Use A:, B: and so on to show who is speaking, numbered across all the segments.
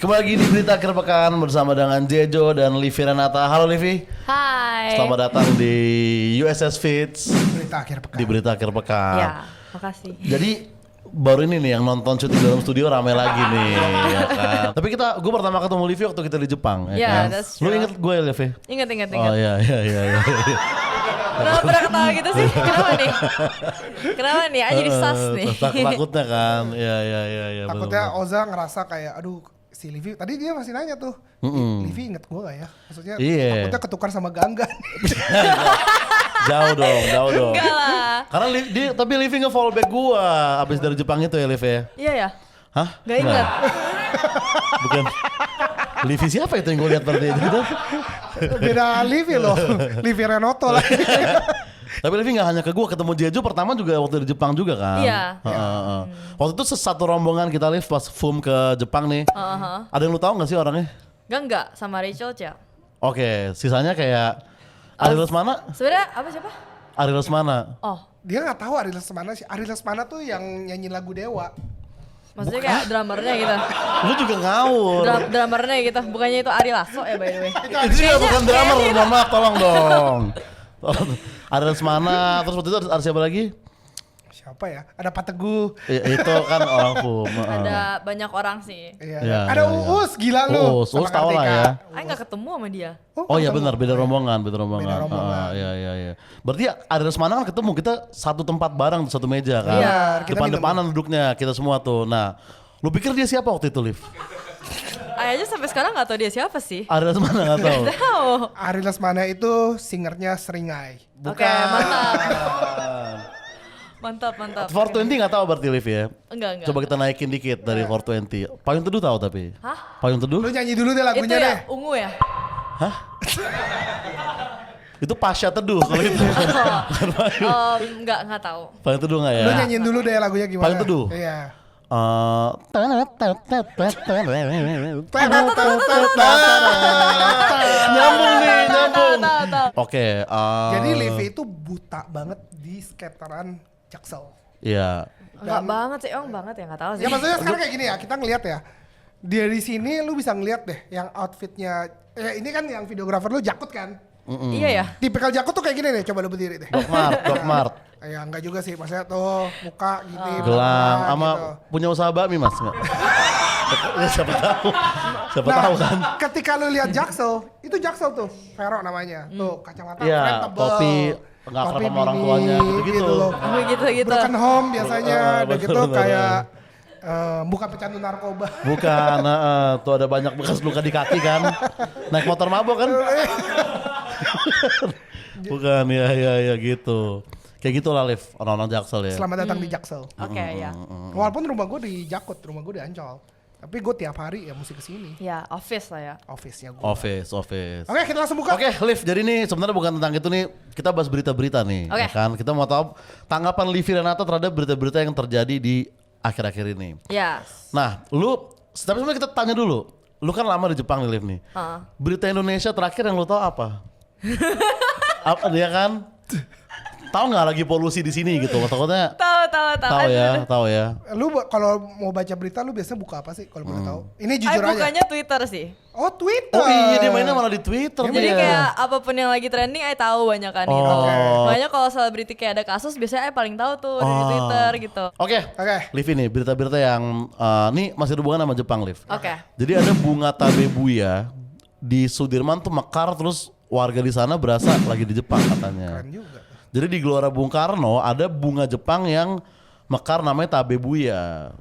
A: Kembali lagi di Berita Akhir Pekan bersama dengan Jejo dan Livi Renata. Halo Livi.
B: Hai.
A: Selamat datang di USS Fits.
C: Berita Akhir Pekan.
A: Di Berita Akhir Pekan.
B: Ya, makasih.
A: Jadi baru ini nih yang nonton syuting dalam studio rame lagi nih, ya kan. Tapi gue pertama ketemu Livi waktu kita di Jepang, ya
B: Yeah,
A: kan.
B: that's
A: Lu
B: true.
A: inget gue Livi?
B: Ingat.
A: Oh iya.
B: Kenapa pernah ketawa gitu sih? Kenapa nih? Ah, jadi sas nih.
A: Takutnya kan, iya.
C: Takutnya Oza ngerasa kayak aduh si Livi tadi dia masih nanya tuh. Livi inget gue gak ya? Maksudnya
A: Iya.
C: takutnya ketukar sama Ganggan.
A: Jauh dong.
B: Enggak lah.
A: Karena tapi Livi nge-follow back gua abis dari Jepang itu ya Livi ya?
B: Iya ya?
A: Hah?
B: Gak ingat.
A: Bukan. Livi siapa itu yang gue lihat berarti itu?
C: Beda Livi loh. Livi Renoto lah.
A: Tapi Livi gak hanya ke gue, ketemu Jeju pertama juga waktu di Jepang juga kan?
B: Iya.
A: Waktu itu satu rombongan kita live pas FUM ke Jepang nih. Ada yang lu tahu gak sih orangnya?
B: Enggak sama Rachel Chia.
A: Oke, sisanya kayak Ari Lesmana?
B: Sebenarnya apa siapa?
A: Ari Lesmana.
B: Oh,
C: Dia gak tahu Ari Lesmana sih. Ari Lesmana tuh yang nyanyi lagu Dewa.
B: maksudnya kayak drummernya gitu.
A: Lu juga ngawur.
B: Drummernya gitu. Bukannya itu Ari Lasso ya by the way.
A: Itu juga bukan drummer, mohon maaf, tolong dong. Ari Lesmana, terus waktu itu ada siapa lagi?
C: Siapa ya? Ada Pak Teguh.
A: Itu kan orang FUM.
B: Ada banyak orang sih.
C: Iya.
A: Iya,
C: Ada
A: iya.
C: Uus, gila lu.
A: Uus
C: Sama
A: tau lah
C: Kartika.
A: ya.
B: Aku nggak ketemu sama dia.
A: Oh iya
C: ketemu.
A: benar, beda rombongan.
C: Beda rombongan.
A: Iya. Berarti Ari Lesmana kan ketemu, kita satu tempat bareng, satu meja kan.
B: Iya.
C: Kita
A: Depan-depanan duduknya kita semua tuh. Nah, lu pikir dia siapa waktu itu, Liv?
B: Aja sampai sekarang nggak tahu dia siapa sih.
A: Ari Lesmana nggak tahu.
B: Tahu.
C: Ari Lesmana itu singernya Seringai.
B: Oke, mantap.
A: 420 nggak tahu berarti Liv ya?
B: Enggak.
A: Coba kita naikin dikit dari 420. Payung Teduh tahu tapi?
B: Hah?
A: Payung Teduh?
C: Lu nyanyi dulu deh
B: Itu
C: lagunya
B: ya
C: deh.
B: ungu ya?
A: Hah? Itu Pasha Teduh kalau itu.
B: Enggak tahu.
A: Payung Teduh nggak ya?
C: Lu nyanyiin dulu deh lagunya gimana.
A: Payung Teduh?
C: Iya.
A: Nyambung nih, nyambung.
B: Tahu.
A: Oke.
C: Jadi Livi itu buta banget di skateran Jaksel.
A: Iya.
B: Enggak banget sih, banget ya enggak tahu sih.
C: Ya maksudnya sekarang kayak gini ya, kita ngelihat ya. Dari sini lu bisa ngelihat deh yang outfitnya. Ini kan yang videografer lu Jakut kan.
B: Iya ya.
C: Tipikal Jakut tuh kayak gini nih, coba lu berdiri deh.
A: Doc Mart.
C: Ya enggak juga sih, maksudnya tuh muka gini.
A: Gelang
C: muka,
A: sama
C: gitu.
A: punya usaha bakmi Mas enggak? Ya, siapa tahu. Siapa
C: Nah,
A: tahu kan.
C: ketika lu lihat Jaksel, itu Jaksel tuh, Vero namanya. Tuh kacamata
A: Iya,
C: frame tebel.
A: topi nggak akrab sama orang tuanya, gitu-gitu.
C: loh.
B: Gitu.
C: Broken home biasanya, udah
A: betul,
C: gitu
A: betul.
C: kayak bukan pecandu narkoba.
A: Bukan, tuh ada banyak bekas luka di kaki kan. Naik motor mabok kan? Bukan, ya gitu. Kayak gitu lah Liv, orang-orang Jaksel ya.
C: Selamat datang di Jaksel.
B: Oke, ya.
C: Walaupun rumah gue di Jakut, rumah gue di Ancol. Tapi gue tiap hari ya mesti kesini.
B: Ya, office lah ya.
C: Office-nya gue.
A: Office.
C: Oke, kita langsung buka.
A: Oke, Liv, jadi nih sebenarnya bukan tentang itu nih, kita bahas berita-berita nih,
B: Oke.
A: ya kan? Kita mau tahu tanggapan Livi Renata terhadap berita-berita yang terjadi di akhir-akhir ini.
B: Yes.
A: Nah, tapi sebenarnya kita tanya dulu, lu kan lama di Jepang nih, Liv nih. Berita Indonesia terakhir yang lu tahu apa? Apa dia kan? Tahu nggak lagi polusi di sini gitu? Takutnya tahu ya.
C: Lu kalau mau baca berita lu biasanya buka apa sih kalau boleh tahu? Ini jujur aja.
B: Bukannya Twitter sih.
C: Oh, Twitter.
A: Oh iya, dia mainnya malah di Twitter.
B: Jadi
A: dia.
B: kayak apapun yang lagi trending, tahu banyak kan gitu. Makanya kalau selebriti kayak ada kasus, biasanya paling tahu tuh dari Twitter gitu.
A: Oke.
C: Oke.
A: Liv ini berita-berita yang nih masih berhubungan sama Jepang, Liv.
B: Oke.
A: Jadi ada bunga tabebuya di Sudirman tuh mekar, terus warga di sana berasa lagi di Jepang katanya.
C: Keren juga.
A: Jadi di Gelora Bung Karno ada bunga Jepang yang mekar namanya tabebuya.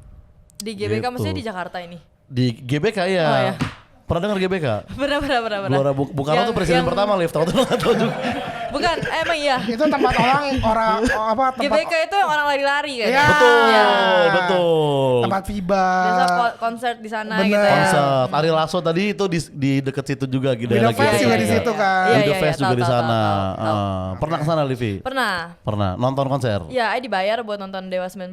B: Di GBK
A: Gitu.
B: maksudnya di Jakarta ini.
A: Di GBK ya.
B: Oh, ya.
A: Pernah dengar GBK?
B: Benar.
A: Gelora Bung Karno tuh presiden pertama, Liv. Tahu nggak tahu juga.
B: Bukan, emang iya.
C: Itu tempat tempat
B: GBK itu yang orang lari-lari kan?
C: Iya.
A: Betul.
C: tempat FIBA.
B: Biasa konser di sana
C: Bener.
B: gitu ya.
A: Konser. Ari Lasso tadi itu di deket situ juga gitu.
C: Beda
A: daerah
C: Fest
A: GBK.
C: juga di situ kan.
B: Iya,
A: Lido
B: iya,
A: Fest juga
B: tahu,
A: di
B: tahu,
A: sana.
B: tahu.
A: Pernah ke sana, Livi?
B: Pernah.
A: Nonton konser?
B: Ya, dibayar buat nonton Dewa 19.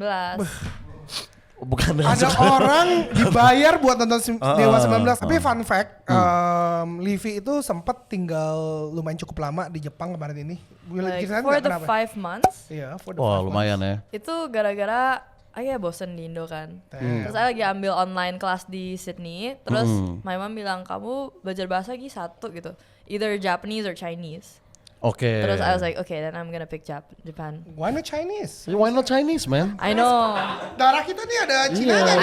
A: Bukan
C: Ada orang dibayar buat nonton Dewa 19. Tapi fun fact, Livi itu sempat tinggal lumayan cukup lama di Jepang kemarin ini.
B: Like,
C: Kira-kira
B: for the
C: kenapa?
B: 5 months.
C: Iya, for the
A: Wah,
C: 5
A: lumayan ya.
B: Itu gara-gara ya bosen di Indo kan. Terus saya lagi ambil online kelas di Sydney. Terus my mom bilang kamu belajar bahasa lagi satu gitu, either Japanese or Chinese.
A: Oke.
B: Terus I was like, okay, then I'm gonna pick Japan.
C: Why not Chinese?
A: Why not Chinese, man?
B: I know,
C: Darah kita nih ada Cina
A: Iya.
C: nya.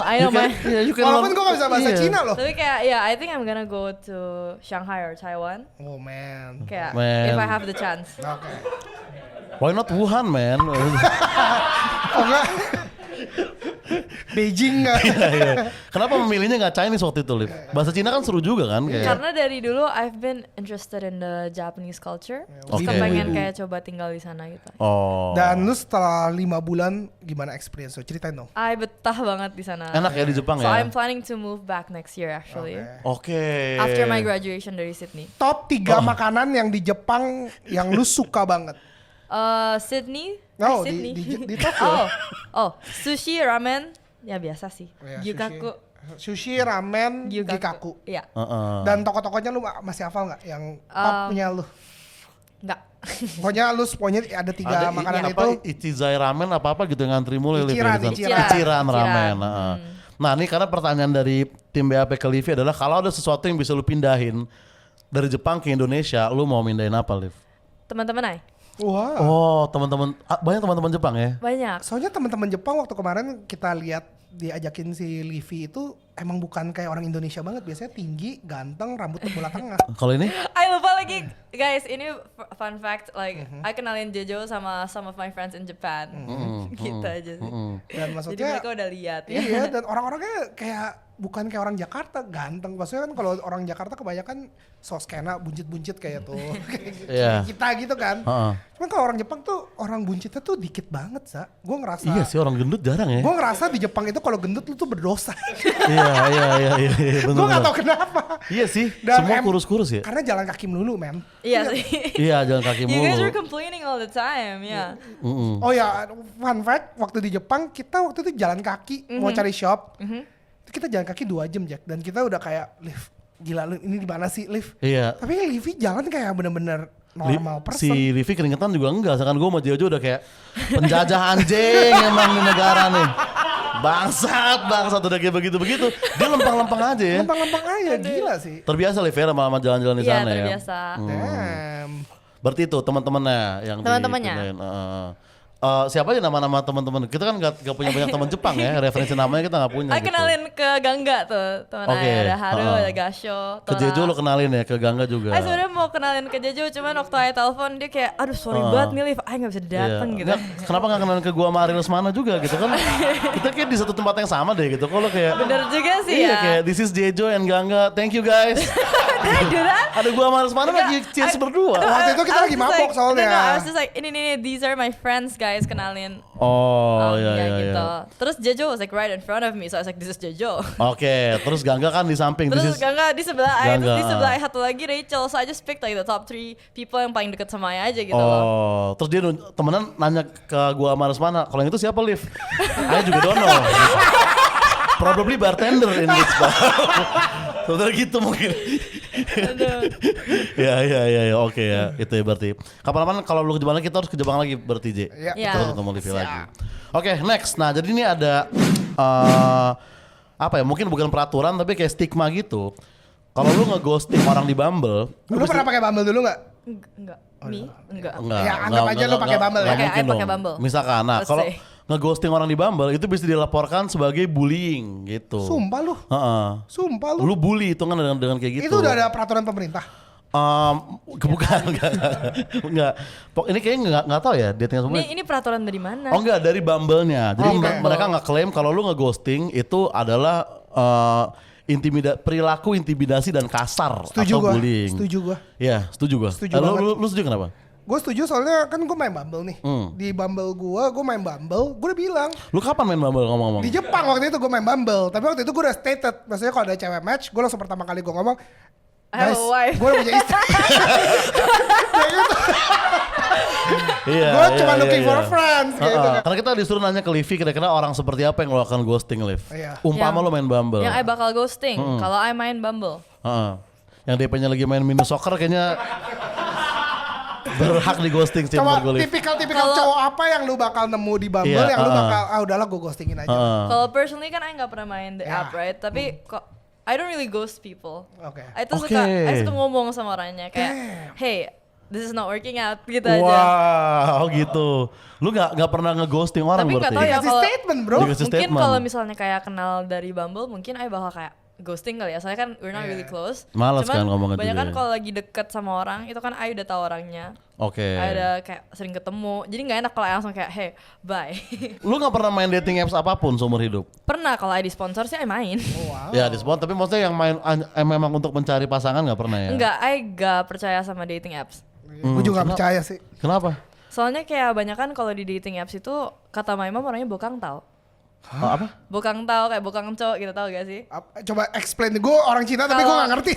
B: I know, man.
C: Walaupun gue gak bisa bahasa Cina loh.
B: Tapi kayak, I think I'm gonna go to Shanghai or Taiwan.
C: Oh man.
B: Kayak,
A: Man.
B: if I have the chance.
C: Oke.
A: Why not Wuhan, man?
C: Oh enggak. Beijing enggak.
A: Iya. Kenapa memilihnya nggak Chinese waktu itu, Liv? Bahasa Cina kan seru juga kan? Kayak.
B: Karena dari dulu I've been interested in the Japanese culture. Terus
A: Oke.
B: pengen kayak coba tinggal di sana gitu.
A: Oh.
C: Dan lu setelah 5 bulan gimana experience lo? Ceritain dong.
B: I betah banget di sana.
A: Enak ya di Jepang
B: So
A: ya?
B: I'm planning to move back next year actually.
A: Oke.
B: After my graduation dari Sydney.
C: Top 3 makanan yang di Jepang yang lu suka banget.
B: Sydney?
C: No,
B: Sydney.
C: di Tokyo.
B: Sushi, ramen, ya biasa sih.
C: Ya,
B: Gyukaku.
C: Sushi, ramen, gikaku.
B: Iya.
C: Dan toko-tokonya lu masih hafal nggak yang topnya lu?
B: Enggak.
C: Pokoknya ada 3 makanan
A: apa,
C: itu.
A: Ichizai ramen apa gitu yang ngantri mulai Liv,
C: Ichiran,
A: ya, di sana.
C: Ichiran.
A: Ichiran ramen. Nah ini karena pertanyaan dari tim BAP ke Livi adalah kalau ada sesuatu yang bisa lu pindahin dari Jepang ke Indonesia, lu mau mindahin apa, Liv?
B: Teman-teman ay?
C: Wah.
A: Oh teman-teman, banyak teman-teman Jepang ya?
B: Banyak.
C: Soalnya teman-teman Jepang waktu kemarin kita lihat diajakin si Livi itu emang bukan kayak orang Indonesia banget. Biasanya tinggi, ganteng, rambutnya bola tengah.
A: Kalau ini?
B: I lupa lagi. Guys, ini fun fact, like I kenalin Jojo sama some of my friends in Japan. Gitu aja sih.
C: Dan
B: Jadi
C: maksudnya
B: mereka udah lihat ya.
C: iya, dan orang-orangnya kayak bukan kayak orang Jakarta, ganteng. Maksudnya kan kalau orang Jakarta kebanyakan soskena buncit-buncit kayak tuh.
A: Iya.
C: Kita gitu kan. Cuman kalau orang Jepang tuh orang buncitnya tuh dikit banget, Sa. Gue ngerasa
A: Iya sih orang gendut jarang ya?
C: Gue ngerasa di Jepang itu kalau gendut lu tuh berdosa.
A: Iya bener.
C: Gue gak tau kenapa.
A: Iya sih,
C: Dan
A: semua kurus-kurus ya?
C: Karena jalan kaki melulu, men.
B: Iya sih.
A: Iya jalan kaki
B: You guys
A: mulu.
B: were complaining all the time, ya.
C: Oh ya, fun fact, waktu di Jepang kita waktu itu jalan kaki mau cari shop. Kita jalan kaki 2 jam, Jack. Dan kita udah kayak, Liv, gila lu ini di mana sih, Liv?
A: Iya.
C: Tapi Livi jalan kayak bener-bener normal person.
A: Si Livi keringetan juga enggak, seakan gue sama Jojo udah kayak penjajah anjing emang di negara nih. Bangsat udah kayak begitu-begitu. Dia lempeng-lempeng aja ya.
C: Lempeng-lempeng aja, gila sih.
A: Terbiasa Liv ya sama jalan-jalan di
B: Iya,
A: sana ya.
B: terbiasa.
C: Damn.
A: Berarti itu teman-temannya yang
B: Teman-temannya.
A: dipindahin. Siapa aja nama-nama teman-teman? Kita kan gak punya banyak teman Jepang ya, referensi namanya kita gak punya.
B: Aku kenalin ke Gangga tuh, teman
A: Oke,
B: saya ada Haru, ada Gasho,
A: Ke Jejo lo kenalin ya, ke Gangga juga.
B: Saya sebenarnya mau kenalin ke Jejo, cuman waktu saya telepon dia kayak, aduh sorry banget nih Liv, saya nggak bisa datang
A: Iya.
B: gitu.
A: Nggak, kenapa gak kenalin ke gua sama Ariel Lesmana juga gitu kan? Kita kayak di satu tempat yang sama deh gitu. Kalau kayak
B: Bener juga sih
A: iya
B: ya.
A: kayak this is Jejo and Gangga, thank you guys.
B: Do that?
A: Ada gua sama Lesmana lagi cheers berdua.
C: Waktu itu kita lagi mabok soalnya.
B: No, I was just like, ini, these are my friends guys, kenalin.
A: Oh iya
B: gitu.
A: iya.
B: Terus Jejo was like right in front of me, so I was like, this is Jejo.
A: Oke, terus Gangga kan di samping.
B: Terus
A: This is-
B: Gangga di sebelah saya, terus di
A: Gangga,
B: sebelah satu lagi Rachel, so I just picked like the top 3 people yang paling deket sama saya aja gitu loh.
A: Oh, terus dia temenan nanya ke gua sama Lesmana, kalau yang itu siapa Liv? Saya juga don't know. Probably bartender in this bar. Saudara gitu mungkin. ya, oke ya, itu ya berarti. Kapan-kapan kalau lu ke Jepang lagi, kita harus ke Jepang lagi berarti J.
C: Iya.
A: Kita
B: Iya.
A: ketemu Livi lagi. Oke, next. Nah, jadi ini ada apa ya? Mungkin bukan peraturan tapi kayak stigma gitu. Kalau lu ngeghosting orang di Bumble,
C: Lu pernah pakai Bumble dulu nggak?
B: Enggak. Me? Enggak.
C: Ya, anggap aja lu pakai Bumble ya.
A: nggak mungkin
B: I pakai
A: dong.
B: Bumble.
A: Misalkan, nah
B: Let's
A: kalau
B: say.
A: ngeghosting orang di Bumble itu bisa dilaporkan sebagai bullying gitu.
C: Sumpah lu.
A: Heeh.
C: Sumpah lu.
A: Lu bully itu kan dengan kayak gitu.
C: Itu udah ada peraturan pemerintah.
A: Bukan, enggak. Ini kayaknya nggak tahu ya datingnya semua.
B: Ini peraturan dari mana?
A: Oh enggak, dari Bumble-nya. Jadi
C: Oke.
A: mereka nggak klaim kalau lu ngeghosting itu adalah perilaku intimidasi dan kasar
C: Setuju
A: atau
C: gua.
A: bullying.
C: Setuju gua.
A: Iya, setuju gua.
C: Setuju
A: Lu,
C: banget.
A: lu setuju kenapa?
C: Gue setuju soalnya kan gue main Bumble nih. Di Bumble gue main Bumble, gue udah bilang.
A: Lu kapan main Bumble ngomong-ngomong?
C: Di Jepang waktu itu gue main Bumble, tapi waktu itu gue udah stated. Maksudnya kalau ada cewek match, gue langsung pertama kali gue ngomong,
B: I have
C: guys,
B: a wife."
C: gue udah punya istri.
A: Iya,
C: Gue
A: iya,
C: cuma
A: iya,
C: looking
A: iya.
C: for friends gitu kan.
A: Karena kita disuruh nanya ke Livi kira-kira orang seperti apa yang melakukan ghosting, Liv.
C: Iya.
A: Umpama
B: Yang-
A: lu main Bumble.
B: Yang I bakal ghosting kalau I main Bumble.
A: Heeh. Yang DP-nya lagi main mini soccer kayaknya Berhak di ghosting sih
C: Coba
A: menurut gue, Liv.
C: tipikal cowok apa yang lu bakal nemu di Bumble
A: Iya,
C: yang lu bakal udahlah gue ghostingin aja.
B: Kalau personally kan I nggak pernah main the
C: Ya.
B: app, right? Tapi kok I don't really ghost people.
C: Oke.
B: I tuh
A: Oke.
B: suka ngomong sama orangnya kayak, hey, this is not working out gitu aja.
A: Wow, gitu. Lu nggak pernah ngeghosting orang
B: Tapi
A: berarti?
B: nggak tahu ya
C: Kasih
B: kalau
C: statement bro.
A: Dikasih
B: mungkin
A: statement.
B: kalau misalnya kayak kenal dari Bumble, mungkin I bakal kayak ghosting kali ya. Soalnya kan we're not really close.
A: Malas
B: Cuman
A: kan ngomongnya
B: banyak
A: juga
B: kan
A: ya.
B: kalau lagi deket sama orang, itu kan I udah tahu orangnya.
A: Oke.
B: I udah kayak sering ketemu. Jadi nggak enak kalau I langsung kayak, hey, bye.
A: Lu nggak pernah main dating apps apapun seumur hidup?
B: Pernah kalau I di sponsor sih I main.
C: Wow.
A: Ya di spot, tapi maksudnya yang main memang untuk mencari pasangan nggak pernah ya?
B: Enggak, I gak percaya sama dating apps.
C: Gue juga gak percaya sih.
A: Kenapa?
B: Soalnya kayak banyak kan kalau di dating apps itu kata my mom orangnya bokang tau.
A: Oh, apa?
B: Bokang tau kayak bokang cowok gitu tau gak sih?
C: Coba explain, gue orang Cina tapi gue gak ngerti.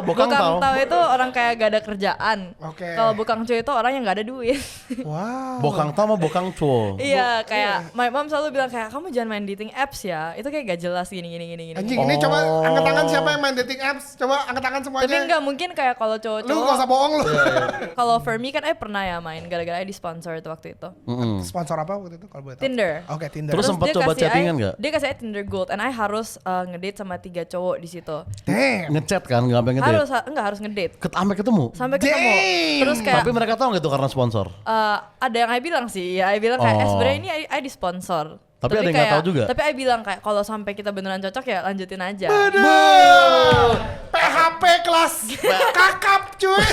A: Bokang tahu.
B: Itu orang kayak gak ada kerjaan.
C: Oke.
B: Kalau bokang cowok itu orang yang gak ada duit.
C: Wow.
A: Bokang tau sama bokang cuo.
B: Iya, kayak my mom selalu bilang kayak kamu jangan main dating apps ya. Itu kayak gak jelas gini.
C: Anjing ini coba angkat tangan siapa yang main dating apps? Coba angkat tangan semuanya.
B: Tapi enggak mungkin kayak kalau
C: Lu gak
B: cowok-cowok.
C: usah bohong lu.
B: Kalau for me kan I pernah ya main gara-gara I di sponsor itu waktu itu.
C: Sponsor apa waktu itu kalau boleh tahu?
B: Tinder.
C: Oke, Tinder.
A: Terus sempet
B: dia
A: coba
B: kasih
A: chattingan
B: I-
A: nggak?
B: Dia kasih I Tinder Gold and I harus ngedate sama 3 cowok di situ.
C: Damn.
A: Ngechat kan, nggak pengen
B: Harus
A: ngedate.
B: enggak harus ngedate.
A: Sampai ketemu.
B: Sampai ketemu.
C: Damn.
B: Terus kayak
A: Tapi mereka tahu nggak itu karena sponsor?
B: ada yang I bilang sih, ya I bilang kayak
A: Oh.
B: sebenarnya ini I di sponsor.
A: Tapi ada yang nggak tahu juga?
B: Tapi I bilang kayak kalau sampai kita beneran cocok ya lanjutin aja.
C: PHP kelas kakap cuy.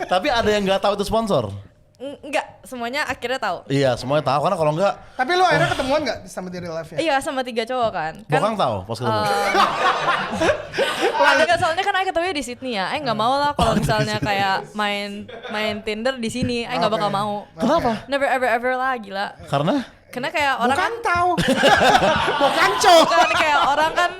A: Tapi ada yang nggak tahu itu sponsor.
B: Enggak, semuanya akhirnya tahu.
A: Iya, semuanya tahu karena kalau nggak,
C: Tapi lu akhirnya ketemuan gak sama di real life ya?
B: Iya sama 3 cowok kan.
A: bokang tahu pas ketemu.
B: Kan soalnya kan I ketemu di Sydney ya. I nggak mau lah kalau misalnya kayak main Tinder di sini. I nggak bakal mau.
A: Kenapa?
B: Never ever lah gila. Karena kayak orang
C: Bukan
B: kan
C: tahu. Bukan cowok.
B: kan kayak orang kan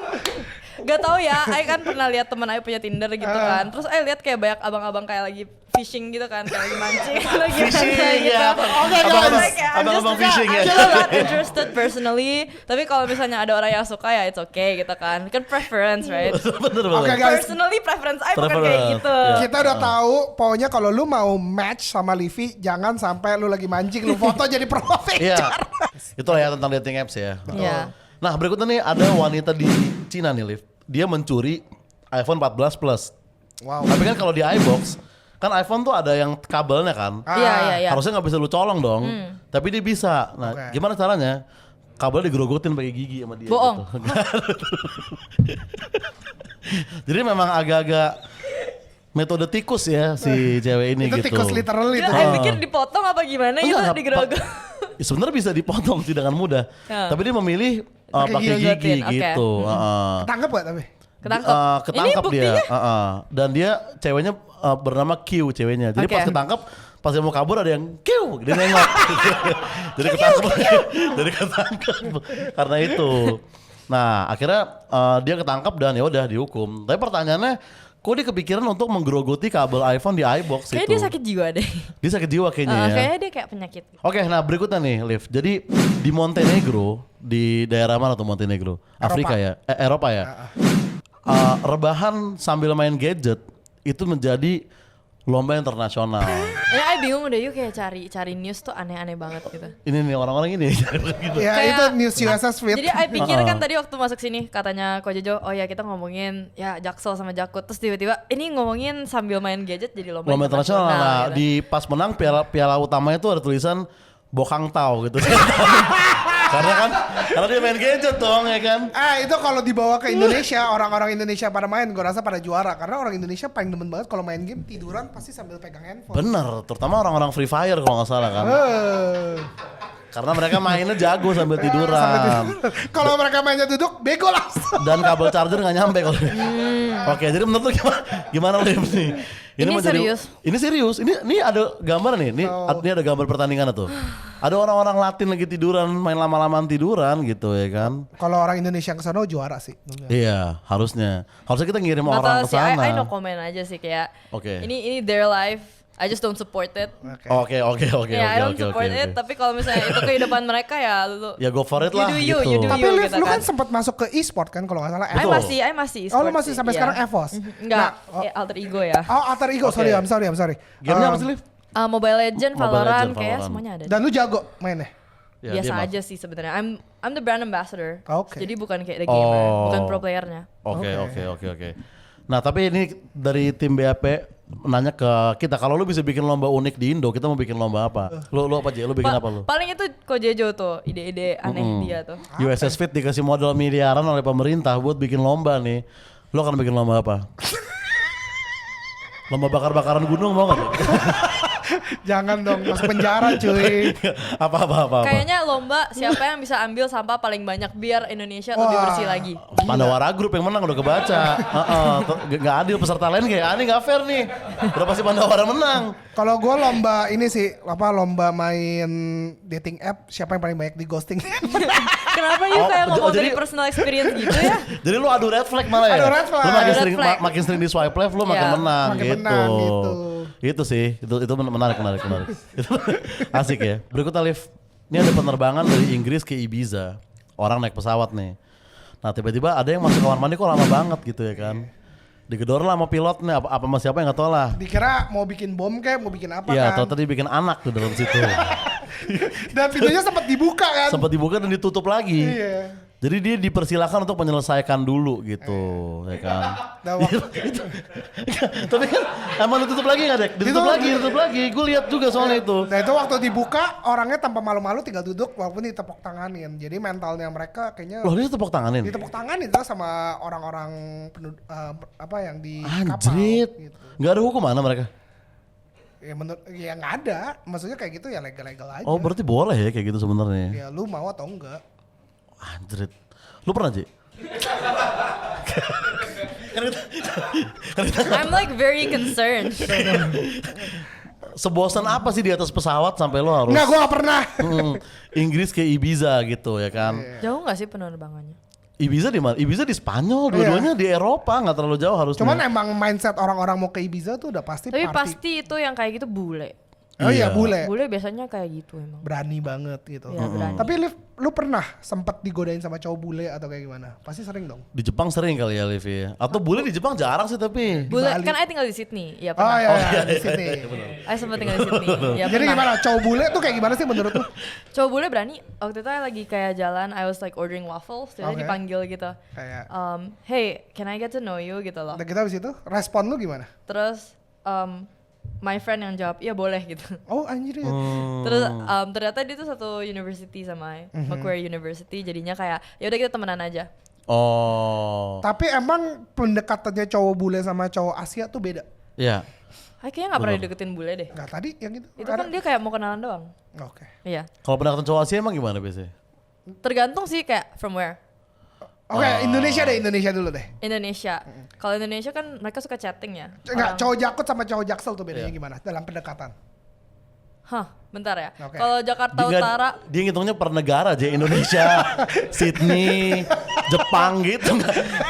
B: gak tahu ya, I kan pernah lihat teman I punya Tinder gitu kan. Terus I lihat kayak banyak abang-abang kayak lagi fishing gitu kan, kayak lagi mancing, lagi
A: Fishing,
B: mancing gitu.
A: ya.
C: Oke,
B: Terus
C: guys.
B: kayak, I'm
A: Abang-abang
B: just-
A: fishing ya.
B: I'm just not interested personally. Tapi kalau misalnya ada orang yang suka ya it's okay gitu kan. Kan preference, right?
A: Bener
C: Oke
A: banget.
C: guys,
B: Personally preference I bukan kayak
A: Preference,
B: gitu.
A: ya.
C: kita udah tahu pokoknya kalau lu mau match sama Livi jangan sampai lu lagi mancing lu foto jadi profile
A: Iya.
C: picture.
A: Itulah ya tentang dating apps ya.
B: Iya.
A: Nah berikutnya nih ada wanita di Cina nih, Liv. Dia mencuri iPhone 14 Plus.
C: Wow.
A: Tapi kan kalau di iBox, kan iPhone tuh ada yang kabelnya kan.
B: Iya.
A: Harusnya nggak bisa lu colong dong. Tapi dia bisa. Nah
C: Oke.
A: gimana caranya? Kabelnya digerogotin pakai gigi sama dia.
B: Bohong.
A: Gitu. Jadi memang agak-agak metode tikus ya si cewek ini
C: Itu
A: gitu.
C: tikus literal itu.
B: Gila, I pikir dipotong apa gimana gitu
A: Enggak,
B: digerogok.
A: Ya, sebenarnya bisa dipotong sih dengan mudah.
B: Ya.
A: Tapi dia memilih
C: Pakai
A: pakai
C: gigi.
A: gigi
B: Oke.
A: gitu.
C: Ketangkep gak tapi?
B: Ketangkep.
A: Ketangkep
B: Ini
A: dia.
B: buktinya.
A: Dan dia ceweknya bernama Q ceweknya. Jadi
B: Oke.
A: pas ketangkep, pas dia mau kabur ada yang Q, dia nengok. Jadi ketangkep. Jadi ketangkep karena itu. Nah akhirnya dia ketangkep dan ya udah dihukum. Tapi pertanyaannya, kok dia kepikiran untuk menggerogoti kabel iPhone di iBox
B: Kayaknya
A: itu?
B: dia sakit jiwa deh.
A: Dia sakit jiwa kayaknya ya.
B: Kayaknya dia kayak penyakit.
A: Oke, nah berikutnya nih, Liv. Jadi di Montenegro, di daerah mana tuh Montenegro? Afrika ya? Eropa ya? Rebahan sambil main gadget itu menjadi lomba internasional.
B: Ya, I bingung deh yuk kayak cari news tuh aneh-aneh banget gitu.
A: Ini nih orang-orang ini. gitu.
C: Ya
B: Kayak-
C: itu news USS Fit.
B: Jadi I pikir kan tadi waktu masuk sini katanya Ko Jojo, oh ya kita ngomongin ya Jaksel sama Jakut, terus tiba-tiba ini ngomongin sambil main gadget jadi lomba
A: Lomba internasional. Nah,
B: gitu.
A: di pas menang piala utamanya itu ada tulisan Bokang Tau gitu. karena dia main gadget dong ya kan.
C: Itu kalau dibawa ke Indonesia, orang-orang Indonesia pada main, gue rasa pada juara. Karena orang Indonesia paling demen banget kalau main game tiduran pasti sambil pegang handphone.
A: Bener, terutama orang-orang Free Fire kalau nggak salah kan. Karena mereka mainnya jago sambil tiduran.
C: Kalau mereka mainnya duduk, bego langsung.
A: Dan kabel charger nggak nyampe kalau. Oke, jadi menurut lu gimana Lim nih?
B: Ini serius.
A: Ini serius. Ini ada gambar nih. Ini ada gambar pertandingan tuh. Ada orang-orang Latin lagi tiduran, main lama-lamaan tiduran gitu ya kan.
C: Kalau orang Indonesia yang kesana juara sih.
A: Iya, harusnya. Harusnya kita ngirim
B: Nggak
A: orang
B: tahu
A: ke
B: sih,
A: sana.
B: I no comment aja sih kayak
A: Oke.
B: ini their life, I just don't support it.
A: Oke.
B: Ya I don't support it, tapi kalau misalnya itu kehidupan mereka ya lu.
A: Ya go for it
B: You
A: lah
B: do you,
A: gitu.
B: you do
C: Tapi
B: you
C: Liv,
B: gitu
C: lu
B: kan.
C: kan sempat masuk ke e-sport kan kalau nggak salah.
A: Betul.
B: I masih
C: Oh lu
B: e-sport
C: masih
B: sih,
C: sampai
B: iya.
C: sekarang EVOS?
B: Enggak,
C: Nah,
B: alter ego ya.
C: alter ego, sorry, I'm sorry.
A: Gamenya apa sih, Liv?
B: Mobile Legend,
A: Mobile
B: Valorant,
A: Legend,
B: kayak
A: Valorant.
B: semuanya ada.
C: Dan lu jago mainnya?
A: Ya,
B: Biasa
A: dia
B: aja sih sebenarnya. I'm the brand ambassador.
C: Oke.
B: Jadi bukan kayak the gamer,
A: Oh.
B: bukan pro playernya.
A: Oke. Nah tapi ini dari tim BAP nanya ke kita, kalau lu bisa bikin lomba unik di Indo, kita mau bikin lomba apa? Lu apa aja? Lu bikin apa lu?
B: Paling itu Kojejo tuh, ide-ide aneh dia tuh.
A: USS Fit dikasih modal miliaran oleh pemerintah buat bikin lomba nih. Lu akan bikin lomba apa? Lomba bakar-bakaran gunung mau gak?
C: Jangan dong, masuk penjara cuy.
A: apa?
B: Kayaknya lomba siapa yang bisa ambil sampah paling banyak biar Indonesia lebih bersih lagi.
A: Pandawara Group yang menang udah kebaca. Gak adil peserta lain kayak ini gak fair nih. Udah pasti Pandawara menang.
C: Kalau gue lomba ini sih, lomba main dating app, siapa yang paling banyak di ghosting.
B: Kenapa you kayak ngomong
A: jadi-
B: dari personal experience gitu ya?
A: Jadi lu adu red flag malah ya?
C: Adu red flag.
A: Lu makin
B: Adu
A: sering,
B: red flag.
A: makin sering di swipe left lu makin
B: Iya.
A: menang
C: Makin
A: gitu.
C: menang, gitu.
A: Itu sih, itu menarik. Itu asik ya. Berikutnya Liv, ini ada penerbangan dari Inggris ke Ibiza. Orang naik pesawat nih. Nah tiba-tiba ada yang masuk kamar mandi kok lama banget gitu ya kan. Digedor lah sama pilotnya, apa sama siapa yang gak tau lah.
C: Dikira mau bikin bom kayak, mau bikin apa
A: Iya,
C: kan.
A: ternyata dia bikin anak tuh dalam situ.
C: Dan pintunya sempat dibuka kan.
A: Sempat dibuka dan ditutup lagi.
C: Iya.
A: Jadi dia dipersilakan untuk menyelesaikan dulu gitu, ya kan.
C: Nah, waktu-
A: Tapi kan emang ditutup lagi nggak Dek? Ditutup lagi. Gue lihat juga soalnya itu.
C: Nah itu waktu dibuka orangnya tanpa malu-malu tinggal duduk walaupun ditepuk tanganin. Jadi mentalnya mereka kayaknya
A: Loh dia tepuk tanganin?
C: ditepuk tanganin tuh sama orang-orang apa yang di
A: Anjrit.
C: kapal gitu.
A: Nggak ada hukuman mereka?
C: Ya menurut ya nggak ada. Maksudnya kayak gitu ya legal-legal aja.
A: Oh berarti boleh ya kayak gitu sebenarnya.
C: Ya lu mau atau enggak?
A: Anjrit. Lu pernah Ji?
B: I'm like very concerned.
A: Sebosan apa sih di atas pesawat sampai lo harus
C: Enggak, gua nggak pernah.
A: Inggris ke Ibiza gitu ya kan?
B: Jauh nggak sih penerbangannya?
A: Ibiza di mana? Ibiza di Spanyol, dua-duanya di Eropa, nggak terlalu jauh harusnya.
C: Cuman emang mindset orang-orang mau ke Ibiza tuh udah pasti
B: Tapi
C: party.
B: pasti itu yang kayak gitu bule.
C: Oh iya,
A: Iya.
C: bule.
B: Bule biasanya kayak gitu emang.
C: Berani banget gitu.
B: Iya, berani.
C: Tapi Liv, lu pernah sempet digodain sama cowok bule atau kayak gimana? Pasti sering dong.
A: Di Jepang sering kali ya Liv ya. Atau bule di Jepang jarang sih tapi.
B: Bule,
C: Bali.
B: kan I tinggal di Sydney. Ya
C: Oh
B: pernah.
C: iya, di sini.
B: I sempat tinggal di Sydney. Ya,
C: Jadi
B: pernah.
C: gimana? Cowok bule tuh kayak gimana sih menurut lu?
B: Cowok bule berani. Waktu itu I lagi kayak jalan, I was like ordering waffles, terus
C: Oke.
B: dipanggil gitu.
C: Kayak
B: Hey, can I get to know you gitu loh.
C: udah kita habis itu respon lu gimana?
B: Terus my friend yang jawab, iya boleh gitu.
C: Oh anjir ya.
B: Terus ternyata dia tuh satu university sama Macquarie University, jadinya kayak ya udah kita temenan aja.
A: Oh.
C: Tapi emang pendekatannya cowok bule sama cowok Asia tuh beda.
A: Iya.
B: Kayaknya nggak pernah deketin bule deh.
C: Enggak tadi yang itu.
B: Itu kan dia kayak mau kenalan doang.
C: Oke.
B: Iya.
A: Kalau pendekatan cowok Asia emang gimana biasanya?
B: Tergantung sih kayak from where.
C: Oke, Indonesia dulu deh.
B: Indonesia. Kalau Indonesia kan mereka suka chatting ya.
C: Enggak,
B: Orang-
C: cowok jakut sama cowok jaksel tuh bedanya
A: Iya.
C: gimana dalam pendekatan?
B: Hah, bentar ya.
C: Oke.
B: Kalau Jakarta
A: Dia nggak-
B: Utara,
A: Dia ngitungnya per negara aja, Indonesia, Sydney, Jepang gitu.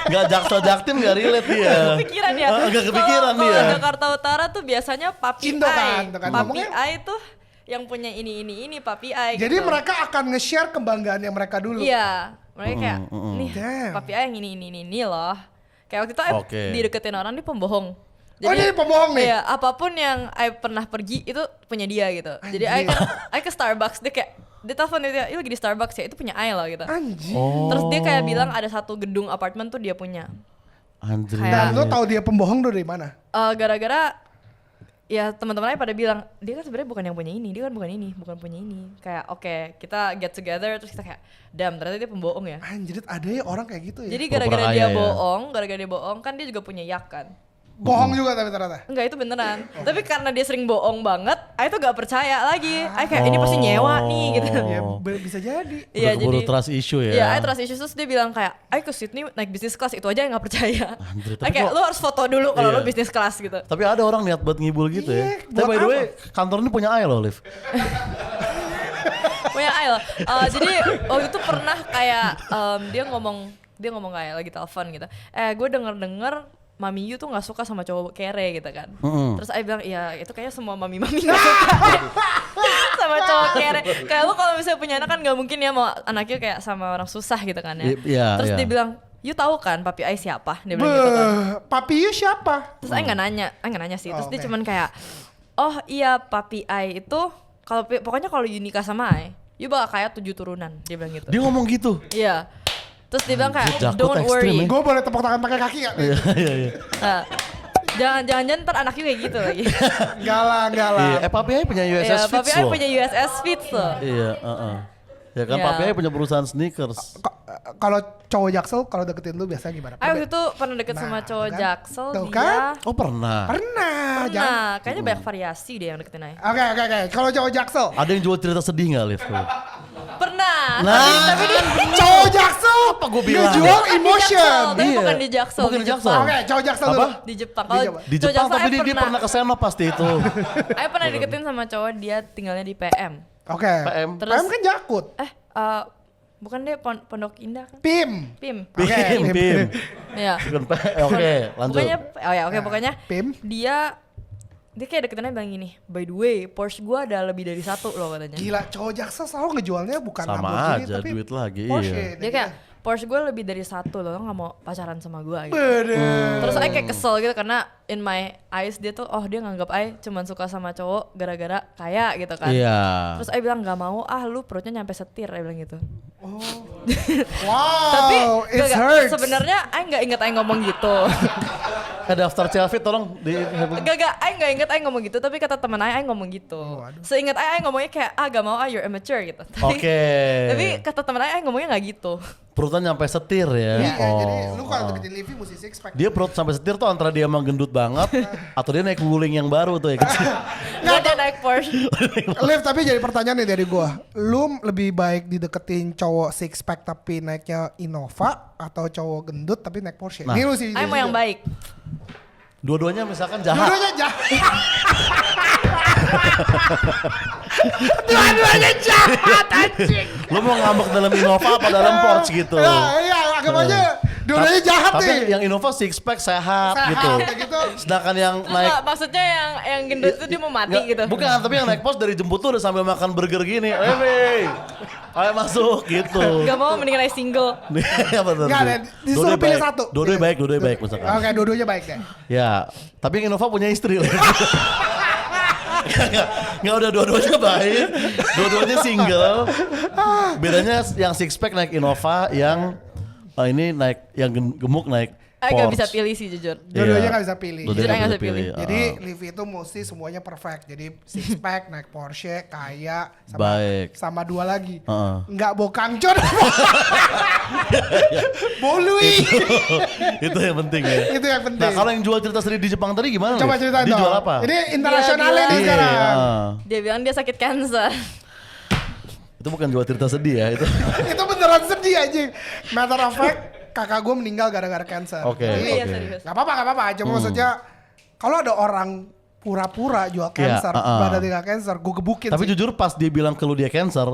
A: Nggak Jaksel Jaktim nggak relate dia.
B: kepikiran ya.
A: Nggak kepikiran
B: Kalau
A: dia.
B: Jakarta Utara tuh biasanya Papi
C: Indo
B: Ai.
C: kan, tuh kan.
B: Papi
C: Ngomongnya-
B: Ai tuh yang punya ini Papi Ai.
C: Jadi
B: gitu.
C: mereka akan nge-share kebanggaan yang mereka dulu.
B: Iya, mereka kayak nih
C: Damn.
B: Papi Ai yang ini loh. Kayak waktu itu I
A: Oke.
B: dideketin orang dia pembohong.
C: Oh, dia pembohong nih?
B: Iya, apapun yang I pernah pergi itu punya dia gitu. Jadi I ke Starbucks, dia kayak dia telepon dia, lagi di Starbucks ya, itu punya I loh gitu.
C: Anjir.
A: Oh.
B: Terus dia kayak bilang ada satu gedung apartemen tuh dia punya.
A: Anjir.
C: Dan
B: Kayak-
C: lu tahu dia pembohong tuh dari mana?
B: Gara-gara ya teman-teman I pada bilang dia kan sebenarnya bukan yang punya ini, dia kan bukan punya ini. Kayak oke, kita get together terus kita kayak damn ternyata dia pembohong ya.
C: Anjir, ada ya orang kayak gitu ya.
B: Jadi
A: Pura-pura
B: gara-gara
A: kaya
B: dia
A: ya.
B: gara-gara dia bohong kan dia juga punya yak kan.
C: bohong juga tapi ternyata.
B: Enggak, itu beneran. Tapi karena dia sering bohong banget, I tuh gak percaya lagi. I kayak ini pasti nyewa nih gitu.
C: Ya bisa jadi.
B: Iya,
A: Keburu
B: jadi
A: trust issue ya.
B: Iya, I trust issues terus dia bilang kayak, I ke Sydney naik bisnis kelas itu aja yang gak percaya.
A: Anjir,
B: I
A: tapi
B: kayak
A: kok-
B: lu harus foto dulu kalau
A: Iya.
B: lu bisnis kelas gitu.
A: Tapi ada orang niat buat ngibul gitu
C: Iya,
A: ya. Tapi
C: buat
A: by the way,
C: apa?
A: kantor ini punya I loh, Liv.
B: Punya I loh. Jadi waktu itu pernah kayak dia ngomong kayak lagi telepon gitu. Gue denger Mami Yu tuh gak suka sama cowok kere gitu kan. Terus I bilang, iya itu kayaknya semua mami-mami gak suka sama cowok kere. Kayak lu kalau misalnya punya anak kan gak mungkin ya mau anaknya kayak sama orang susah gitu kan ya.
A: Iya,
B: Terus
A: iya.
B: dia bilang, you tahu kan papi I siapa? Dia bilang gitu kan.
C: Papi you siapa?
B: Terus I nggak nanya sih. Terus
C: Oh,
B: dia
C: oke.
B: cuman kayak, oh iya papi I itu pokoknya kalau you nikah sama I, you bakal kayak 7 turunan, dia bilang gitu.
A: Dia ngomong gitu.
B: Iya. Terus dia bilang kayak
A: Jakut
B: don't
A: ekstrim,
B: worry.
A: ya.
C: Gue boleh tepuk tangan pakai kaki gak?
A: Iya.
B: Nah, jangan ntar anaknya kayak gitu lagi.
C: Enggak lah.
A: Iya, papi Ai punya
B: Iya,
A: USS
B: papi
A: Fits
B: I
A: loh.
B: punya USS Fits loh.
A: Iya, ya kan
B: Iya.
A: papi Ai punya perusahaan sneakers.
C: Kalau cowok Jaksel kalau deketin lu biasanya gimana?
B: I waktu itu pernah deket sama cowok
C: kan?
B: Jaksel,
C: Tuh
B: dia
C: kan?
A: Oh pernah.
C: Pernah.
B: Nah, kayaknya banyak variasi deh yang deketin I.
C: Oke. Kalau cowok Jaksel.
A: Ada yang jual cerita sedih nggak, Liv?
B: Pernah.
A: Nah,
B: tapi dia
C: Cowok Jaksel.
A: Apa gua bilang?
C: Ngejual
B: Di
C: emotion.
B: Jaksel, tapi
A: Iya.
B: bukan di Jaksel.
A: Bukan di Jaksel.
B: Jepang.
C: Oke, cowok Jaksel
A: Apa?
C: dulu.
B: Di Jepang.
C: Di
B: Kalau
C: Jepang.
A: Di
B: cowok
A: Jepang
B: Jaksel,
A: tapi
B: I
A: dia pernah ke sana pasti itu.
B: I pernah deketin sama cowok, dia tinggalnya di PM.
C: Oke.
A: PM.
B: Terus-
C: PM kan Jakut.
B: Bukan deh Pondok Indah kan?
C: PIM.
B: PIM.
C: Oke.
A: Pim.
B: Iya.
A: Bukan oke, lanjut.
B: Pokoknya
C: PIM.
B: dia kayak deketannya bilang gini, by the way, Porsche gua ada lebih dari 1 loh katanya.
C: Gila, cowok Jaksel selalu ngejualnya bukan
A: Sama
C: Lamborghini
A: aja,
C: tapi
A: duit lagi,
C: Porsche.
A: iya.
B: Dia kayak Porsche gue lebih dari 1 loh, lo gak mau pacaran sama gue gitu.
C: Bede.
B: Terus I kayak kesel gitu karena in my eyes dia tuh, dia nganggap I cuman suka sama cowok gara-gara kaya gitu kan.
A: Iya.
B: Terus I bilang gak mau, lu perutnya nyampe setir, I bilang gitu.
C: Wow,
B: Tapi
C: it hurts.
B: sebenarnya I nggak inget I ngomong gitu.
A: Daftar Chelfit tolong di
B: Gak, I nggak inget I ngomong gitu, tapi kata teman I ngomong gitu. Seingat I ngomongnya kayak, gak mau, you're immature gitu.
A: Oke.
B: Tapi kata teman I ngomongnya nggak gitu.
A: Perutnya nyampe setir ya.
C: Iya, jadi lu kalau deketin Livi mesti six pack.
A: Dia perut sampai setir tuh antara dia emang gendut banget atau dia naik wuling yang baru tuh ya kecil.
B: Nggak, dia naik Porsche.
C: Liv, tapi jadi pertanyaan nih dari gua. Lu lebih baik dideketin cowok six pack tapi naiknya Innova atau cowok gendut tapi naik Porsche?
A: Nah.
C: Ini lu sih.
B: I mau yang baik.
A: Dua-duanya misalkan jahat.
C: Dua-duanya jahat. Dua-duanya jahat anjing.
A: Lu mau ngambek dalam Innova apa dalam Porsche gitu.
C: Iya, anggap aja dua-duanya jahat
A: Tapi
C: nih.
A: yang Innova six pack sehat,
C: Sehat,
A: gitu.
C: kayak gitu.
A: Sedangkan yang naik
B: Nggak, maksudnya yang gendut itu dia mau mati
A: Nggak,
B: gitu.
A: Bukan, tapi yang naik Porsche dari jemput tuh udah sambil makan burger gini. Ayo masuk gitu.
B: Gak mau mendingan I single.
A: Iya bener.
C: Nggak,
A: sih.
C: disuruh
A: Dua-duanya
C: pilih
A: baik.
C: satu.
A: Dua-duanya baik, dua-duanya baik misalkan.
C: Oke, dua-duanya baik deh.
A: Ya, tapi yang Innova punya istri. Nggak udah dua-duanya baik, dua-duanya single. Bedanya yang six pack naik Innova, yang ini naik yang gemuk naik
B: I
A: Porsche.
B: gak bisa pilih sih jujur.
C: Dua-duanya
A: Iya.
C: nggak bisa pilih.
A: Dua-duanya
B: Jujur,
A: nggak
B: nggak bisa pilih.
C: Jadi Livi itu mesti semuanya perfect. Jadi six pack, naik Porsche, kaya, sama,
A: Baik.
C: sama dua lagi.
A: Heeh.
C: Nggak bokang con. Bolui.
A: Itu yang penting ya.
C: Itu yang penting.
A: Nah kalau yang jual cerita sedih di Jepang tadi gimana?
C: Coba
A: Liv?
C: ceritain
A: Dia
C: dong.
A: jual apa?
C: Ini internasional
B: Dia
C: nih
B: bilang-
C: sekarang.
B: Dia bilang dia sakit cancer.
A: Itu bukan jual cerita sedih ya itu.
C: Itu beneran sedih anjing. Matter of fact, kakak gue meninggal gara-gara cancer.
A: Oke,
C: Jadi,
B: Iya
A: oke.
B: serius.
C: Gak apa-apa. Cuma maksudnya, kalau ada orang pura-pura jual cancer, badan tidak cancer, gue gebukin
A: Tapi
C: sih.
A: jujur pas dia bilang ke lu dia cancer,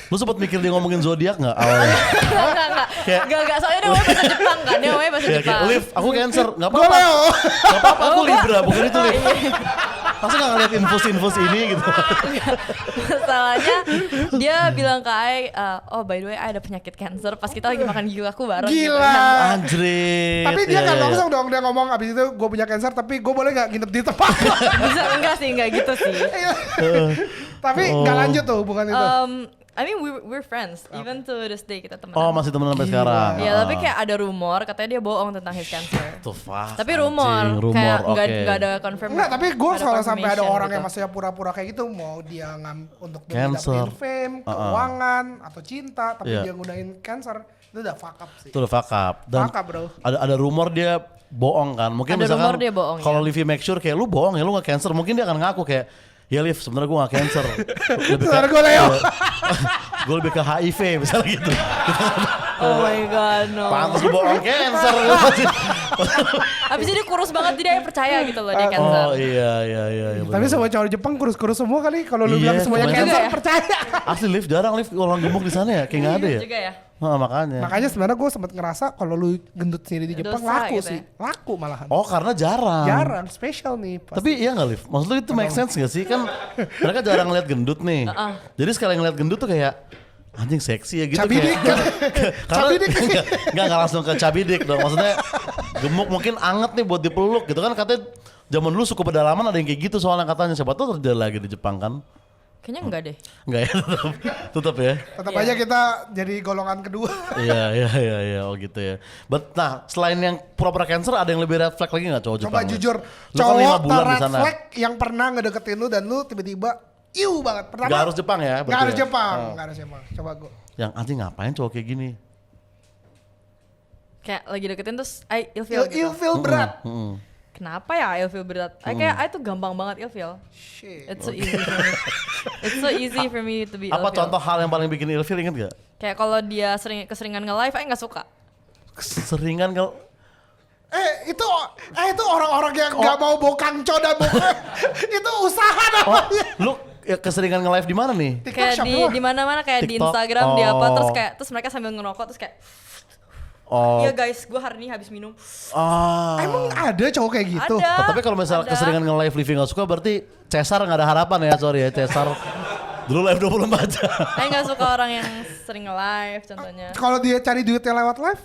A: lu sempat mikir dia ngomongin zodiak nggak awalnya? Kayak-
B: Enggak, soalnya dia ngomongnya bahasa Jepang kan, dia ngomongnya bahasa
A: Ya,
B: Jepang.
A: kayak, Liv, aku cancer, nggak
C: Gue
A: apa-apa,
C: Leo.
A: nggak apa-apa, aku
B: Oh,
A: Libra, bukan itu Liv.
B: iya.
A: Masa nggak ngeliat infus-infus ini gitu?
B: Masalahnya dia bilang ke I, by the way I ada penyakit cancer pas kita lagi makan gyukaku bareng. gitu
C: Gila.
B: kan.
A: Anjrit.
C: Tapi dia
A: Iya,
C: kan
A: iya,
C: langsung dong, dia ngomong abis itu gue punya cancer tapi gue boleh gak nginep di tempat.
B: Bisa enggak sih, enggak gitu sih.
C: Tapi gak lanjut tuh hubungan itu.
B: I mean we're friends, even to this day kita temenan.
A: Oh masih temenan sampai sekarang.
B: Iya, tapi kayak ada rumor katanya dia bohong tentang his cancer.
A: Tuh, fuck,
B: Tapi
A: anjing.
B: rumor,
A: Rumor,
B: kayak
A: oke.
B: nggak ada confirm.
C: Enggak, tapi gue
B: nggak ada
C: kalau sampai ada
B: confirmation
C: orang
B: gitu.
C: yang maksudnya pura-pura kayak gitu, mau dia untuk demi
A: Cancer.
C: dapetin fame, keuangan, atau cinta, tapi
A: Iya.
C: dia ngudahin cancer, itu udah fuck up sih.
A: Itu udah fuck up. Dan
C: Fuck up, bro.
A: ada rumor dia bohong kan. Mungkin
B: Ada
A: misalkan
B: rumor dia bohong,
A: kalau
B: ya.
A: Livi make sure kayak lu bohong ya, lu gak cancer. Mungkin dia akan ngaku kayak, ya Liv sebenarnya gue gak cancer.
C: Sebenarnya gue Leo.
A: Gue lebih ke HIV misalnya gitu.
B: Oh my god, no.
A: Pantes lu bohong cancer.
B: Abis itu dia kurus banget, jadi I percaya gitu loh dia cancer.
A: Oh iya.
C: Tapi semua cowok Jepang kurus-kurus semua kali. Kalau lu
A: Iya,
C: bilang semuanya
A: kebanyakan.
C: cancer,
B: Juga ya?
C: percaya.
A: Asli Liv jarang Liv orang gemuk di sana ya, kayak gak ada ya.
B: Juga ya.
A: Makanya.
C: Makanya sebenarnya gue sempat ngerasa kalau lu gendut sendiri di Jepang
B: Dosa
C: laku
B: gitu
C: sih. Laku malahan.
A: Oh karena jarang.
C: Jarang, spesial nih. Pasti.
A: Tapi iya gak Liv? Maksud lu itu make sense gak sih? Kan mereka jarang ngeliat gendut nih. Jadi sekali ngeliat gendut tuh kayak anjing seksi ya gitu.
C: Cabidik. Cabidik.
A: Enggak langsung ke cabidik dong. Maksudnya gemuk mungkin anget nih buat dipeluk gitu kan, katanya Zaman dulu suku pedalaman ada yang kayak gitu soalnya katanya. Siapa tahu terjadi lagi di Jepang kan?
B: Kayaknya enggak deh.
A: Enggak ya, tetap ya.
C: Tetap aja kita jadi golongan kedua.
A: Iya, oh gitu ya. Nah, selain yang pura-pura cancer ada yang lebih red flag lagi nggak cowok Jepang?
C: Coba jujur,
A: Lu kan 5
C: cowok
A: bulan di
C: red
A: sana.
C: flag yang pernah ngedeketin lu dan lu tiba-tiba banget. Pertama,
A: Gak harus Jepang ya?
C: Gak
A: berarti
C: harus
A: ya?
C: Jepang,
A: Oh.
C: gak harus Jepang. Coba gue.
A: Yang anjing ngapain cowok kayak gini?
B: Kayak lagi deketin terus I ilfeel gitu.
C: Ilfeel berat.
B: Kenapa ya ilfeel berat? Kayak I tuh gampang banget ilfeel.
C: Shit.
B: It's so easy for me. It's so easy for me to be
A: Apa
B: ilfeel.
A: contoh hal yang paling bikin ilfeel inget gak?
B: Kayak kalau dia keseringan nge-live, I nggak suka.
A: Keseringan kalau
C: itu orang-orang yang nggak mau bokang dan bokang itu usaha namanya.
A: lu ya keseringan nge-live di mana nih?
C: TikTok
B: Kayak
C: shop
B: di
C: doang.
B: mana-mana kayak di
A: TikTok,
B: Instagram di apa
A: oh.
B: terus mereka sambil ngerokok terus kayak
A: Oh.
B: iya guys, gue hari ini habis minum.
C: Emang ada cowok kayak gitu?
B: Ada.
A: Tapi kalau misalnya
B: Ada.
A: keseringan nge-live Livi gak suka berarti Cesar gak ada harapan ya, sorry ya Cesar. Dulu live 24 jam.
B: I nggak suka orang yang sering nge-live contohnya.
C: Kalau dia cari duitnya lewat live,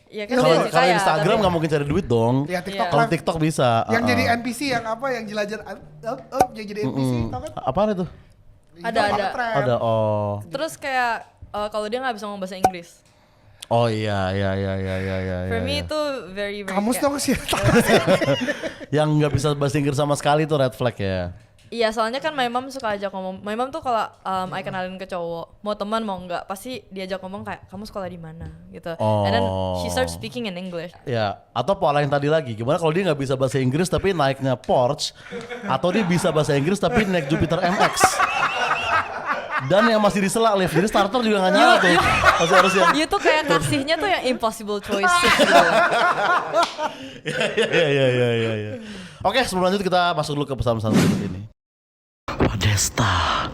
B: Iya kan
A: Kalau
B: dia sih
A: kalau
B: kaya,
A: Instagram
B: tapi-
A: gak mungkin cari duit dong.
C: ya TikTok
B: Iya.
A: Kalau
C: live.
A: TikTok bisa.
C: Yang jadi NPC yang apa yang jelajah yang jadi NPC tau kan?
A: Apaan itu?
B: Ada.
A: Ada, oh.
B: Terus kayak kalau dia nggak bisa ngomong bahasa Inggris.
A: Oh iya.
B: For me
A: iya.
B: itu very
C: Kamus
B: kayak-
C: dong sih.
A: Yang gak bisa bahasa Inggris sama sekali itu red flag ya.
B: Iya, soalnya kan my mom suka ajak ngomong. My mom tuh kalau I kenalin ke cowok, mau teman mau enggak, pasti diajak ngomong kayak kamu sekolah di mana gitu. And then she starts speaking in English.
A: Ya, atau pola yang tadi lagi. Gimana kalau dia nggak bisa bahasa Inggris tapi naiknya Porsche, atau dia bisa bahasa Inggris tapi naik Jupiter MX. Dan yang masih disela lift, jadi starter juga nggak nyala tuh. Masih harus yang.
B: Dia tuh kayak kasihnya tuh yang impossible choices gitu.
A: Iya. Oke, sebelum lanjut kita masuk dulu ke pesan-pesan berikut ini. Wadesta,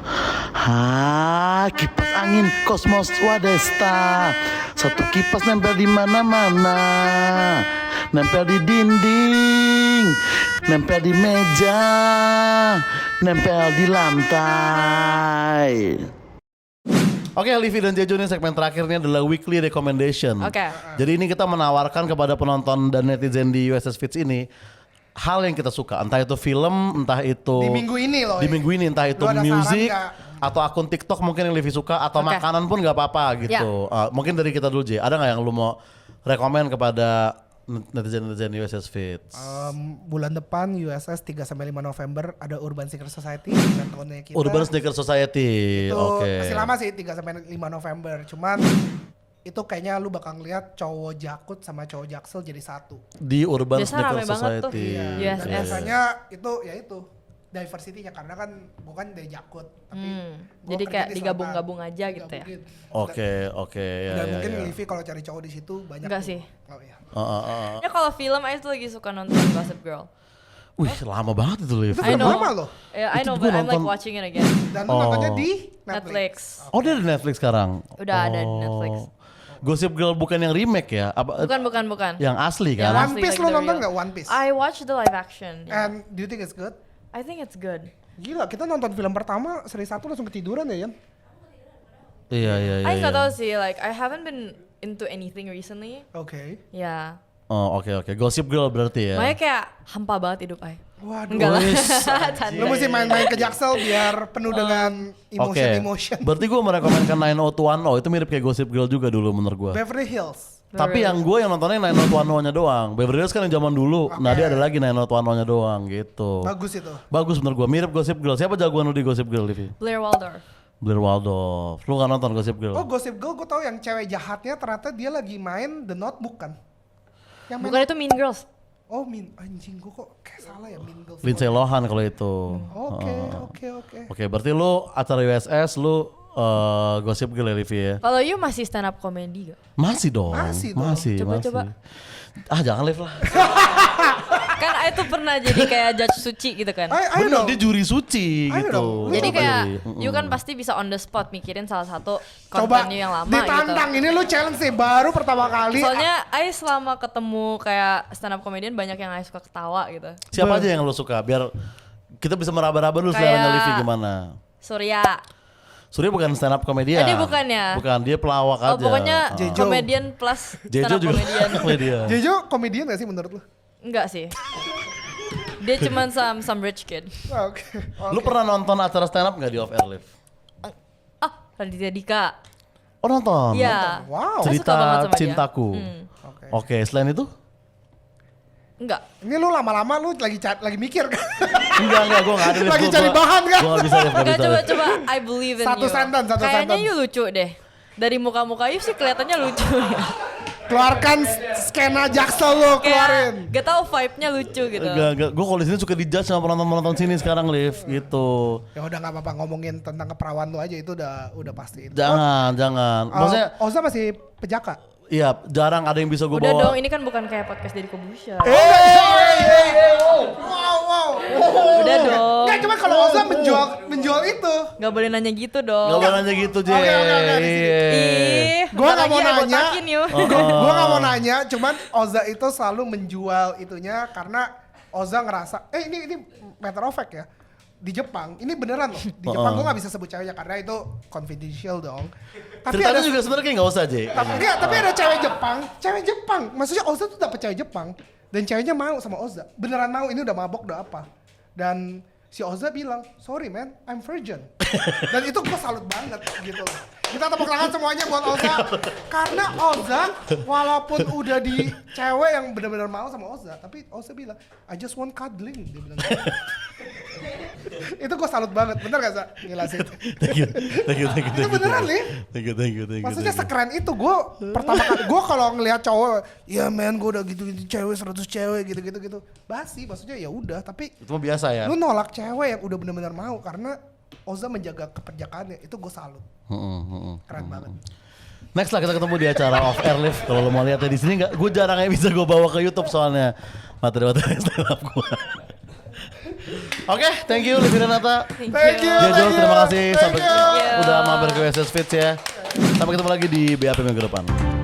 A: kipas angin Cosmos Wadesta. Satu kipas nempel di mana-mana, nempel di dinding, nempel di meja, nempel di lantai. Oke, Livi dan Jejo ini segmen terakhirnya adalah weekly recommendation.
B: Oke.
A: Jadi ini kita menawarkan kepada penonton dan netizen di USS Fits ini hal yang kita suka, entah itu film, entah itu
C: Di minggu ini loh.
A: di minggu ini, entah itu
C: Lu ada saran
A: music
C: nggak?
A: atau akun TikTok mungkin yang Livi suka, atau
B: Oke.
A: makanan pun nggak apa-apa gitu. Mungkin dari kita dulu J, ada nggak yang lu mau rekomen kepada netizen USS Fits?
C: Bulan depan USS 3-5 November ada Urban Sneaker Society dengan temennya kita.
A: Urban Sneaker Society,
C: Itu
A: oke.
C: masih lama sih 3-5 November. Cuman itu kayaknya lu bakal ngeliat cowok Jakut sama cowok Jaksel jadi satu.
A: Di Urban
B: Biasa
A: Sneaker
B: rame banget tuh.
A: Society.
B: Iya.
C: Dan
B: USS.
C: biasanya itu ya itu diversity-nya karena kan bukan dari Jakut tapi gua
B: Jadi
C: kerja
B: kayak
C: di
B: digabung-gabung aja gitu ya.
C: Digabungin.
A: Oke, ya.
C: Dan
A: ya,
C: mungkin
A: ya.
C: Livi kalau cari cowok di situ banyak.
B: Enggak
C: tuh.
B: sih.
C: Oh iya.
B: Ya kalau film I tuh lagi suka nonton Gossip Girl.
A: Wih, lama banget itu Liv.
C: Itu
B: I
C: film
B: know.
C: lama loh.
B: Yeah, I
A: Itu
B: know,
A: gua
B: but I'm like
A: nonton-
B: watching it again.
C: Dan lu nontonnya di
B: Netflix.
A: Oh, dia ada Netflix sekarang.
B: Udah ada di Netflix.
A: Gossip Girl bukan yang remake ya? Apa?
B: Bukan.
A: Yang asli
B: Yang
A: kan?
C: One
B: asli,
C: Piece
B: like
C: lu
B: the
C: nonton
B: real.
C: nggak One Piece?
B: I watched the live action. Yeah.
C: And do you think it's good?
B: I think it's good.
C: Gila, kita nonton film pertama seri 1 langsung ketiduran ya, Yan?
A: Iya.
B: I nggak tahu sih, like I haven't been into anything recently.
C: Oke.
B: Ya,
A: Oh, oke. Gossip Girl berarti ya?
B: makanya kayak hampa banget hidup I.
C: Waduh.
B: Enggak lah.
A: Wis,
B: Canda.
C: Lu mesti main-main ke Jaksel biar penuh dengan
A: Oke.
C: emotion-emotion.
A: Berarti gue merekomendkan 90210. Itu mirip kayak Gossip Girl juga dulu menurut gue.
C: Beverly Hills.
A: Tapi yang gue yang nontonnya 90210-nya doang. Beverly Hills kan yang zaman dulu. Nah dia ada lagi 90210-nya doang gitu.
C: Bagus itu.
A: Bagus menurut gue. Mirip Gossip Girl. Siapa jagoan lu di Gossip Girl, Livi?
B: Blair Waldorf.
A: Blair Waldorf. Lu gak nonton Gossip Girl?
C: Oh, Gossip Girl gue tau yang cewek jahatnya ternyata dia lagi main The Notebook kan? Yang main
B: Bukan itu Mean Girls.
C: Oh, anjing gue kok kayak salah ya Mean Girls.
A: Lindsay Lohan kalau itu.
C: Oke.
A: Oke, berarti lu acara USS lu Gossip Girl ya, Livi ya?
B: Kalau you masih stand up comedy gak?
A: Masih dong.
C: Masih dong.
B: Coba.
A: Ah jangan Liv lah.
B: Kan I tuh pernah jadi kayak judge suci gitu kan.
C: Ayo
A: Bener
C: dong.
A: dia juri suci
C: Ayo
A: gitu.
C: dong.
B: Jadi
C: Coba
B: kayak
A: Li.
B: you kan pasti bisa on the spot mikirin salah satu
C: Coba
B: konten you yang lama
C: ditantang
B: gitu.
C: ini lu challenge sih baru pertama kali.
B: Soalnya I selama ketemu kayak stand up comedian banyak yang I suka ketawa gitu.
A: Siapa aja yang lu suka biar kita bisa meraba-raba dulu
B: Kayak-
A: seleranya Livi gimana.
B: Surya.
A: Surya bukan stand up komedian.
B: Dia bukan ya?
A: Bukan, dia pelawak aja.
B: Oh pokoknya
C: Jejo.
B: komedian plus
A: Jejo
B: stand up
A: juga
B: comedian.
A: komedian.
C: Jejo komedian gak sih menurut lu?
B: Enggak sih. Dia cuman some rich kid.
C: Oke.
A: Lu pernah nonton acara stand up gak di Off Air Live?
B: Raditya Dika.
A: Oh nonton?
B: Iya.
C: Wow.
B: Saya suka banget
A: Cerita
B: sama dia.
A: Cintaku.
C: Oke.
A: Oke, selain itu?
B: Enggak.
C: Ini lu lama-lama lu lagi mikir kan?
A: Enggak, gue gak ada. Liv.
C: Lagi
A: Gua-
C: cari
A: gua-
C: bahan kan?
A: Gua gak bisa, Liv, gak
B: Enggak,
A: bisa. Liv.
B: coba I believe in
C: Satu
B: you.
C: sentence, satu
B: Kayaknya
C: sentence.
B: you lucu deh. Dari muka-muka you sih kelihatannya lucu ya.
C: Keluarkan skena Jaksel lu, keluarin.
B: Kayak gak tau vibe-nya lucu gitu.
A: Enggak. Gue kalau di sini suka dijudge sama penonton-penonton sini sekarang, Liv. Gitu.
C: Ya udah nggak apa-apa, ngomongin tentang keperawan lu aja itu udah pasti.
A: Jangan. Maksudnya,
C: Oza masih pejaka.
A: iya jarang ada yang bisa gue
B: Udah
A: bawa.
B: dong, ini kan bukan kayak podcast Deddy Kobusya.
C: Wow.
B: Udah dong.
C: Nggak, cuma kalau Oza menjual itu.
B: Gak boleh nanya gitu dong.
A: Gak boleh nanya gitu, Jay.
C: Oke, di sini.
B: Ih,
C: Gua nggak mau nanya.
B: botakin yuk.
C: Gua nggak mau nanya, cuman Oza itu selalu menjual itunya karena Oza ngerasa, ini matter of fact ya. Di Jepang, ini beneran loh. Di Jepang gua nggak bisa sebut ceweknya karena itu confidential dong. Tapi
A: Ceritanya
C: ada
A: juga sebenarnya kayak gak usah, Jay.
C: tapi ada cewek Jepang. Maksudnya Oza tuh dapet cewek Jepang dan ceweknya mau sama Oza. Beneran mau, ini udah mabok udah apa. Dan si Oza bilang, sorry man, I'm virgin. Dan itu gue salut banget gitu. Kita tepuk tangan semuanya buat Oza. Karena Oza, walaupun udah di cewek yang benar-benar mau sama Oza, tapi Oza bilang, I just want cuddling. Dia bilang gitu. Itu gue salut banget, bener gak Za? Ngelasin.
A: Thank you.
C: Itu beneran nih.
A: Thank you.
C: Maksudnya sekeren itu, gue pertama kali, gue kalau ngelihat cowok, ya men gue udah gitu-gitu cewek, 100 cewek gitu. Basi, maksudnya ya udah, tapi
A: Itu mah biasa ya.
C: lu nolak cewek yang udah benar-benar mau karena Oza menjaga keperjakaannya, itu gue salut. Keren banget.
A: Next lah kita ketemu di acara Off Air Live. Kalau lo mau lihatnya di sini nggak, gue jarang yang bisa gue bawa ke YouTube soalnya materi-materi stand up gue. Oke, thank you Livi Renata.
C: Thank you.
A: Jojo, terima kasih
C: Thank
A: sampai
C: you.
A: udah mampir ke WSS Fits ya. Sampai ketemu lagi di BAP minggu depan.